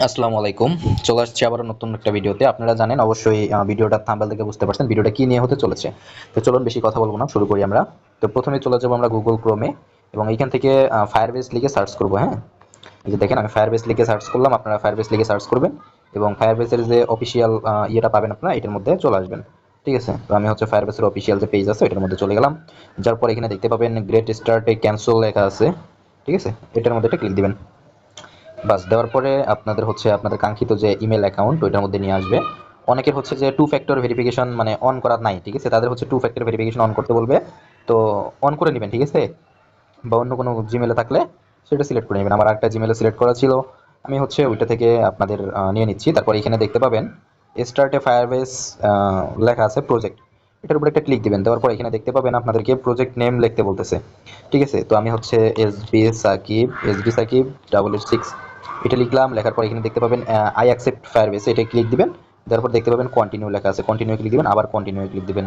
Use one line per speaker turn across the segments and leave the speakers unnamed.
আসসালামু আলাইকুম। চলে আসছি আবারও নতুন একটা ভিডিওতে। আপনারা জানেন অবশ্যই ভিডিওটার থাম্বনেল থেকে বুঝতে পারছেন ভিডিওটা কি নিয়ে হতে চলেছে। তো চলুন বেশি কথা বলবো না, শুরু করি আমরা। তো প্রথমে চলে যাবো আমরা গুগল ক্রোমে এবং এইখান থেকে ফায়ারবেস লিখে সার্চ করবো। হ্যাঁ, এই যে দেখেন আমি ফায়ারবেস লিখে সার্চ করলাম, আপনারা ফায়ারবেস লিখে সার্চ করবেন এবং ফায়ারবেসের যে অফিসিয়াল ইয়েটা পাবেন আপনারা এটার মধ্যে চলে আসবেন। ঠিক আছে, তো আমি হচ্ছে ফায়ারবেসের অফিসিয়াল যে পেজ আছে এটার মধ্যে চলে গেলাম। যার পর এখানে দেখতে পাবেন গ্রেট স্টার্টে ক্যান্সেল লেখা আছে। ঠিক আছে, এটার মধ্যে একটা ক্লিক দিবেন। বাস দেওয়ার পরে আপনাদের হচ্ছে আপনাদের কাঙ্ক্ষিত যে ইমেল অ্যাকাউন্ট ওইটার মধ্যে নিয়ে আসবে। অনেকের হচ্ছে যে টু ফ্যাক্টর ভেরিফিকেশন মানে অন করা নাই, ঠিক আছে, তাদের হচ্ছে টু ফ্যাক্টর ভেরিফিকেশন অন করতে বলবে। তো অন করে নেবেন, ঠিক আছে। বা অন্য কোনো জিমেলে থাকলে সেটা সিলেক্ট করে নেবেন। আমার একটা জিমেলে সিলেক্ট করা ছিল, আমি হচ্ছে ওইটা থেকে আপনাদের নিয়ে নিচ্ছি। তারপর এখানে দেখতে পাবেন স্টার্ট এ ফায়ারবেস লেখা আছে প্রজেক্ট, এটার উপর একটা ক্লিক দিবেন। দেওয়ার পর এখানে দেখতে পাবেন আপনাদেরকে প্রজেক্ট নেম লিখতে বলতেছে। ঠিক আছে, তো আমি হচ্ছে এসবি সাকিব 666 এটা লিখলাম। লেখার পর এখানে দেখতে পাবেন আই অ্যাকসেপ্ট ফায়ারবেস, এটা ক্লিক দিবেন। তারপর দেখতে পাবেন কন্টিনিউ লেখা আছে, কন্টিনিউ ক্লিক দিবেন, আবার কন্টিনিউ ক্লিক দিবেন।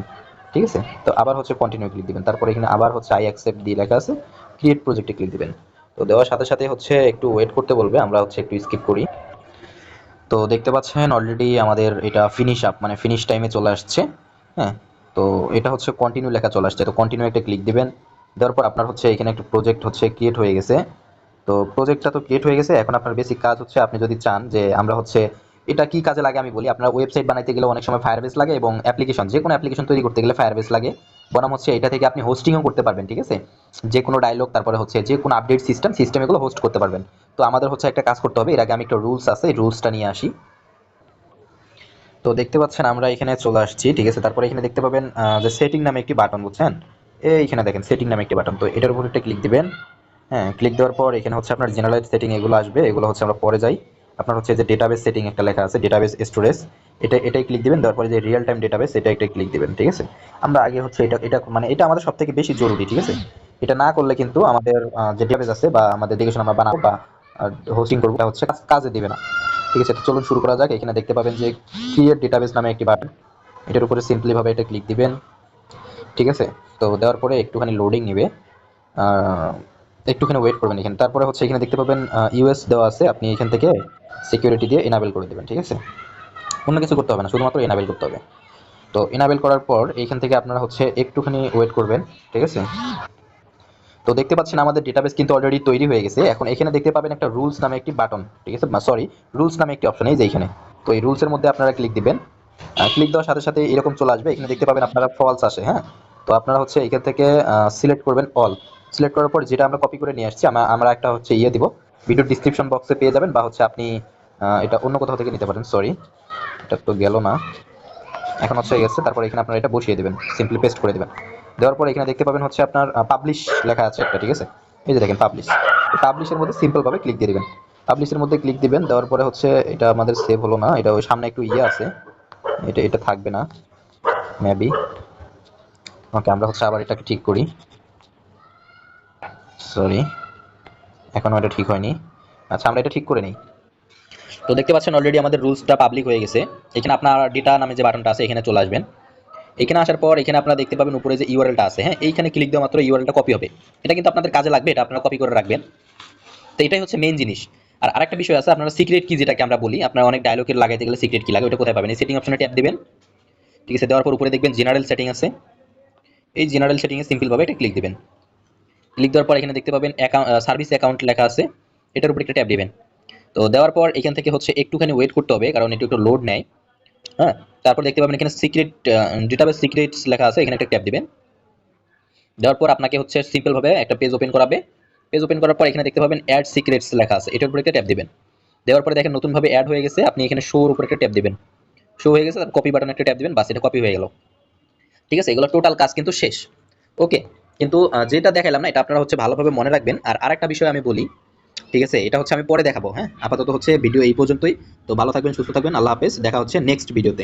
ঠিক আছে, তো আবার হচ্ছে কন্টিনিউ ক্লিক দিবেন। তারপর এখানে আবার হচ্ছে আই অ্যাকসেপ্ট দিয়ে লেখা আছে, ক্রিয়েট প্রজেক্টে ক্লিক দিবেন। তো দেওয়ার সাথে সাথে হচ্ছে একটু ওয়েট করতে বলবে, আমরা হচ্ছে একটু স্কিপ করি। তো দেখতে পাচ্ছেন অলরেডি আমাদের এটা ফিনিশ আপ মানে ফিনিশ টাইমে চলে আসছে। হ্যাঁ, তো এটা হচ্ছে কন্টিনিউ লেখা চলে আসছে, তো কন্টিনিউ একটা ক্লিক দিবেন। দেওয়ার পর আপনার হচ্ছে এখানে একটা প্রজেক্ট হচ্ছে ক্রিয়েট হয়ে গেছে। তো প্রজেক্টটা তো ক্রিয়েট হয়ে গেছে, এখন আপনার বেসিক কাজ হচ্ছে আপনি যদি চান যে আমরা হচ্ছে এটা কি কাজে লাগে আমি বলি। আপনার ওয়েবসাইট বানাইতে গেলে অনেক সময় ফায়ারবেস লাগে এবং অ্যাপ্লিকেশন যে কোনো অ্যাপ্লিকেশন তৈরি করতে গেলে ফায়ারবেস লাগে। বনাম হচ্ছে এটা থেকে আপনি হোস্টিংও করতে পারবেন। ঠিক আছে, যে কোনো ডায়লগ তারপরে হচ্ছে যে কোনো আপডেট সিস্টেম এগুলো হোস্ট করতে পারবেন। তো আমাদের হচ্ছে একটা কাজ করতে হবে, এর আগে আমি একটা রুলস আছে এই রুলসটা নিয়ে আসি। তো দেখতে পাচ্ছেন আমরা এখানে চলে আসছি। ঠিক আছে, তারপরে এখানে দেখতে পাবেন যে সেটিং নামে একটি বাটন, বুঝছেন। এইখানে দেখেন সেটিং নামে একটি বাটন, তো এটার উপর একটা ক্লিক দিবেন। হ্যাঁ, ক্লিক দেওয়ার পর এখানে হচ্ছে আপনার জেনারেল সেটিং এগুলো আসবে, এগুলো হচ্ছে আমরা পরে যাই। আপনার হচ্ছে যে ডেটাবেস সেটিং একটা লেখা আছে, ডেটাবেস স্টোরেজ, এটাই ক্লিক দিবেন। দেওয়ার পরে যে রিয়েল টাইম ডেটাবেস এটা একটা ক্লিক দিবেন। ঠিক আছে, আমরা আগে হচ্ছে এটা এটা মানে এটা আমাদের সব থেকে বেশি জরুরি। ঠিক আছে, এটা না করলে কিন্তু আমাদের যে ডেটাবেস আছে বা আমাদের দেখে শুনে আমরা বানাবো বা হোস্টিং করবো এটা হচ্ছে কাজে দিবে না। ঠিক আছে, তো চলুন শুরু করা যাক। এখানে দেখতে পাবেন যে ক্রিয়েট ডেটাবেস নামে একটি বাটন, এটার উপরে সিম্পলি ভাবে এটা ক্লিক দিবেন। ঠিক আছে, তো দেওয়ার পরে একটুখানি লোডিং নেবে, একটুখানি ওয়েট করবেন এখানে। তারপরে হচ্ছে এখানে দেখতে পাবেন ইউএস দেওয়া আছে, আপনি এখান থেকে সিকিউরিটি দিয়ে এনাবেল করে দেবেন। ঠিক আছে, অন্য কিছু করতে হবে না, শুধুমাত্র এনাবেল করতে হবে। তো এনাবেল করার পর এইখান থেকে আপনারা হচ্ছে একটুখানি ওয়েট করবেন। ঠিক আছে, তো দেখতে পাচ্ছেন আমাদের ডেটাবেস কিন্তু অলরেডি তৈরি হয়ে গেছে। এখন এখানে দেখতে পাবেন একটা রুলস নামে একটি বাটন, ঠিক আছে, সরি, রুলস নামে একটি অপশন এই যে এখানে। তো এই রুলসের মধ্যে আপনারা ক্লিক দিবেন। ক্লিক দেওয়ার সাথে সাথে এরকম চলে আসবে, এখানে দেখতে পাবেন আপনারা ফলস আসে। হ্যাঁ, তো আপনারা হচ্ছে এখান থেকে সিলেক্ট করবেন অল। সিলেক্ট করার পর যেটা আমরা কপি করে নিয়ে আসছি আমরা একটা হচ্ছে ইয়ে দিব, ভিডিও ডিসক্রিপশন বক্সে পেয়ে যাবেন, বা হচ্ছে আপনি এটা অন্য কোথাও থেকে নিতে পারেন। সরি, এটা তো গেল না, এখন হচ্ছে গেছে। তারপর এখানে আপনারা এটা বসিয়ে দেবেন, সিম্পলি পেস্ট করে দেবেন। দেওয়ার পর এখানে দেখতে পাবেন হচ্ছে আপনার পাবলিশ লেখা আছে একটা। ঠিক আছে, এই যে দেখেন পাবলিশ, পাবলিশের মধ্যে সিম্পল ভাবে ক্লিক দিয়ে দিবেন। পাবলিশের মধ্যে ক্লিক দিবেন, দেওয়ার পরে হচ্ছে এটা আমাদের সেভ হলো না, এটা ওই সামনে একটু ইয়ে আছে, এটা এটা থাকবে না মেবি। ওকে, আমরা হচ্ছে আবার এটাকে ঠিক করি। সরি, এখনো এটা ঠিক হয়নি। আচ্ছা, আমরা এটা ঠিক করে নিই। তো দেখতে পাচ্ছেন অলরেডি আমাদের রুলসটা পাবলিক হয়ে গেছে। এখানে আপনার ডেটা নামে যে বাটনটা আছে এখানে চলে আসবেন। এখানে আসার পর এখানে আপনারা দেখতে পাবেন উপরে যে ইউআরএলটা আছে, হ্যাঁ, এইখানে ক্লিক দেওয়া মাত্র ইউআরএলটা কপি হবে। এটা কিন্তু আপনাদের কাজে লাগবে, এটা আপনারা কপি করে রাখবেন। তো এটাই হচ্ছে মেইন জিনিস। আর আরেকটা বিষয় আছে, আপনারা সিক্রেট কি যেটাকে আমরা বলি, আপনারা অনেক ডায়লগের লাগাইতে গেলে সিক্রেট কি লাগে ওটা কোথায় পাবেন, এই সেটিং অপশনে ট্যাপ দিবেন। ঠিক আছে, দেওয়ার পর উপরে দেখবেন জেনারেল সেটিং আছে, এই জেনারেল সেটিংয়ে সিম্পল ভাবে এটা ক্লিক দিবেন। ক্লিক দেওয়ার পর এখানে দেখতে পাবেন সার্ভিস অ্যাকাউন্ট লেখা আছে, এটার উপর একটা ট্যাপ দিবেন। তো দেওয়ার পর এখান থেকে হচ্ছে একটুখানি ওয়েট করতে হবে, কারণ এটা একটু লোড নেয়। হ্যাঁ, তারপর দেখতে পাবেন এখানে সিক্রেট ডেটাবেস সিক্রেটস লেখা আছে, এখানে একটা ট্যাপ দিবেন। দেওয়ার পর আপনাকে হচ্ছে সিম্পল ভাবে একটা পেজ ওপেন করাবে। পেজ ওপেন করার পর এখানে দেখতে পাবেন অ্যাড সিক্রেটস লেখা আছে, এটার উপর একটা ট্যাপ দিবেন। দেওয়ার পরে দেখেন নতুন ভাবে অ্যাড হয়ে গেছে, আপনি এখানে শোর উপর একটা ট্যাপ দিবেন। শো হয়ে গেছে, তারপর কপি বাটনে একটা ট্যাপ দিবেন, বাস এটা কপি হয়ে গেল। ঠিক আছে, এগুলো টোটাল কাজ কিন্তু শেষ। ওকে, কিন্তু যেটা দেখালাম না এটা আপনারা হচ্ছে ভালোভাবে মনে রাখবেন। আর আরেকটা বিষয় আমি বলি, ঠিক আছে, এটা হচ্ছে আমি পরে দেখাবো। হ্যাঁ, আপাতত হচ্ছে ভিডিও এই পর্যন্তই। তো ভালো থাকবেন, সুস্থ থাকবেন, আল্লাহ হাফেজ, দেখা হচ্ছে নেক্সট ভিডিওতে।